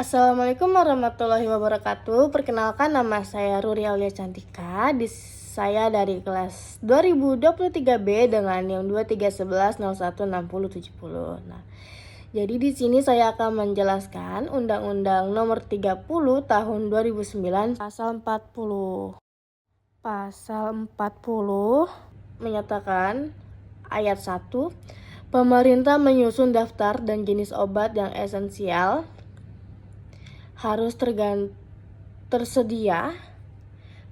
Assalamualaikum warahmatullahi wabarakatuh. Perkenalkan, nama saya Ruri Aulia Cantika. Saya dari kelas 2023B dengan NIM 2311016070. Nah, jadi di sini saya akan menjelaskan Undang-Undang Nomor 30 Tahun 2009 Pasal 40. Pasal 40 menyatakan ayat 1, pemerintah menyusun daftar dan jenis obat yang esensial harus tersedia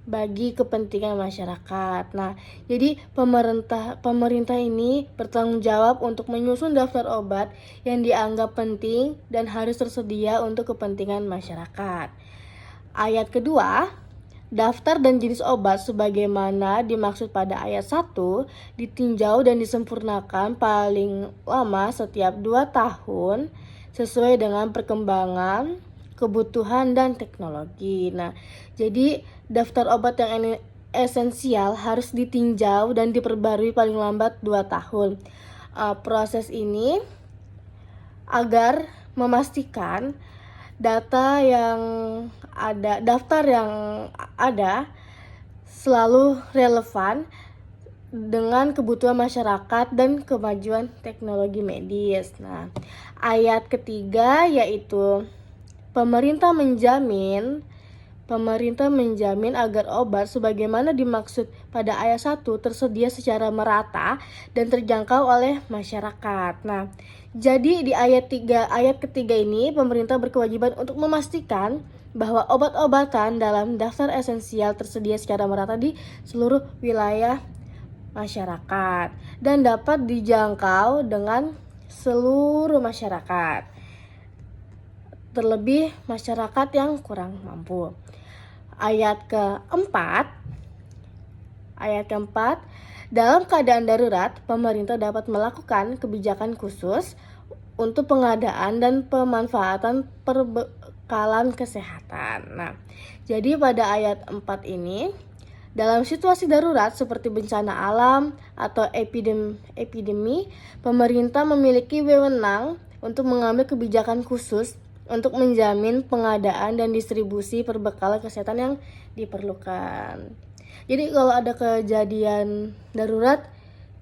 bagi kepentingan masyarakat. Nah, jadi pemerintah ini bertanggung jawab untuk menyusun daftar obat yang dianggap penting dan harus tersedia untuk kepentingan masyarakat. Ayat kedua, daftar dan jenis obat sebagaimana dimaksud pada ayat 1 ditinjau dan disempurnakan paling lama setiap 2 tahun sesuai dengan perkembangan kebutuhan dan teknologi. Nah, jadi daftar obat yang esensial harus ditinjau dan diperbarui paling lambat 2 tahun. Proses ini agar memastikan daftar yang ada selalu relevan dengan kebutuhan masyarakat dan kemajuan teknologi medis. Nah, ayat ketiga yaitu Pemerintah menjamin agar obat sebagaimana dimaksud pada ayat 1 tersedia secara merata dan terjangkau oleh masyarakat. Nah, jadi di ayat ketiga ini pemerintah berkewajiban untuk memastikan bahwa obat-obatan dalam daftar esensial tersedia secara merata di seluruh wilayah masyarakat dan dapat dijangkau dengan seluruh masyarakat, terlebih masyarakat yang kurang mampu. Ayat keempat, dalam keadaan darurat, pemerintah dapat melakukan kebijakan khusus untuk pengadaan dan pemanfaatan perbekalan kesehatan. Nah, jadi pada ayat 4 ini, dalam situasi darurat seperti bencana alam atau epidemi, pemerintah memiliki wewenang untuk mengambil kebijakan khusus untuk menjamin pengadaan dan distribusi perbekalan kesehatan yang diperlukan. Jadi kalau ada kejadian darurat,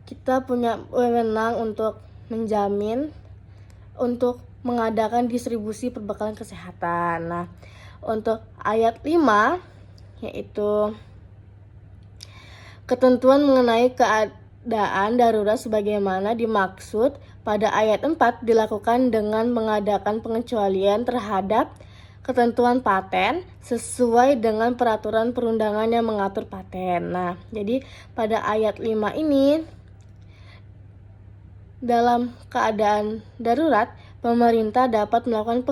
kita punya wewenang untuk menjamin, untuk mengadakan distribusi perbekalan kesehatan. Nah, untuk ayat 5 yaitu ketentuan mengenai keadaan darurat sebagaimana dimaksud pada ayat 4 dilakukan dengan mengadakan pengecualian terhadap ketentuan paten sesuai dengan peraturan perundangan yang mengatur paten. Nah, jadi pada ayat 5 ini, dalam keadaan darurat, pemerintah dapat melakukan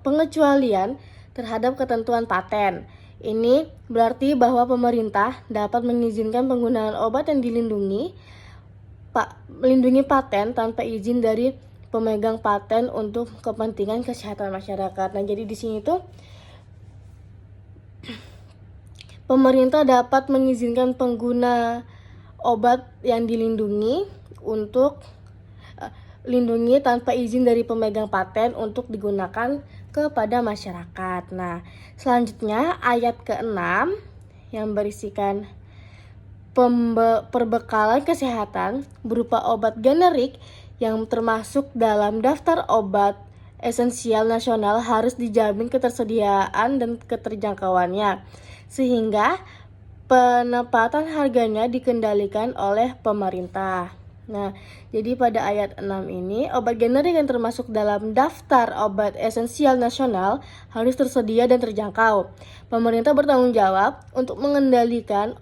pengecualian terhadap ketentuan paten. Ini berarti bahwa pemerintah dapat mengizinkan penggunaan obat yang melindungi paten tanpa izin dari pemegang paten untuk kepentingan kesehatan masyarakat. Nah, jadi di sini tuh pemerintah dapat mengizinkan pengguna obat yang dilindungi untuk lindungi tanpa izin dari pemegang paten untuk digunakan kepada masyarakat. Nah, selanjutnya ayat ke-6 yang berisikan perbekalan kesehatan berupa obat generik yang termasuk dalam daftar obat esensial nasional harus dijamin ketersediaan dan keterjangkauannya, sehingga penempatan harganya dikendalikan oleh pemerintah. Nah, jadi pada ayat 6 ini, obat generik yang termasuk dalam daftar obat esensial nasional harus tersedia dan terjangkau. Pemerintah bertanggung jawab untuk mengendalikan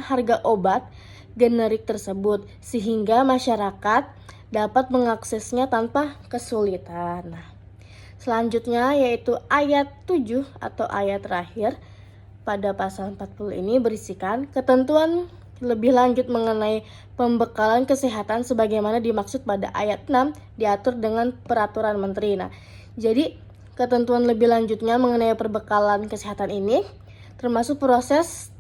harga obat generik tersebut sehingga masyarakat dapat mengaksesnya tanpa kesulitan. Nah, selanjutnya yaitu ayat 7 atau ayat terakhir pada pasal 40 ini berisikan ketentuan lebih lanjut mengenai pembekalan kesehatan sebagaimana dimaksud pada ayat 6 diatur dengan peraturan menteri. Nah, jadi ketentuan lebih lanjutnya mengenai perbekalan kesehatan ini termasuk proses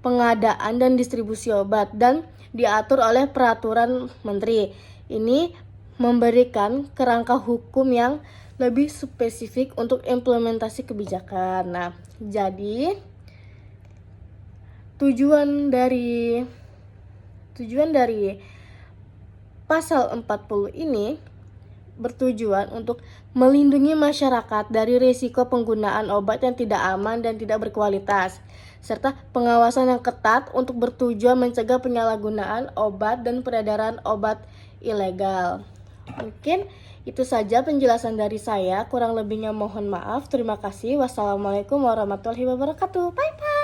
pengadaan dan distribusi obat dan diatur oleh peraturan menteri. Ini memberikan kerangka hukum yang lebih spesifik untuk implementasi kebijakan. Nah, jadi tujuan dari pasal 40 ini bertujuan untuk melindungi masyarakat dari risiko penggunaan obat yang tidak aman dan tidak berkualitas, serta pengawasan yang ketat untuk bertujuan mencegah penyalahgunaan obat dan peredaran obat ilegal. Mungkin itu saja penjelasan dari saya, kurang lebihnya mohon maaf. Terima kasih. Wassalamualaikum warahmatullahi wabarakatuh. Bye bye.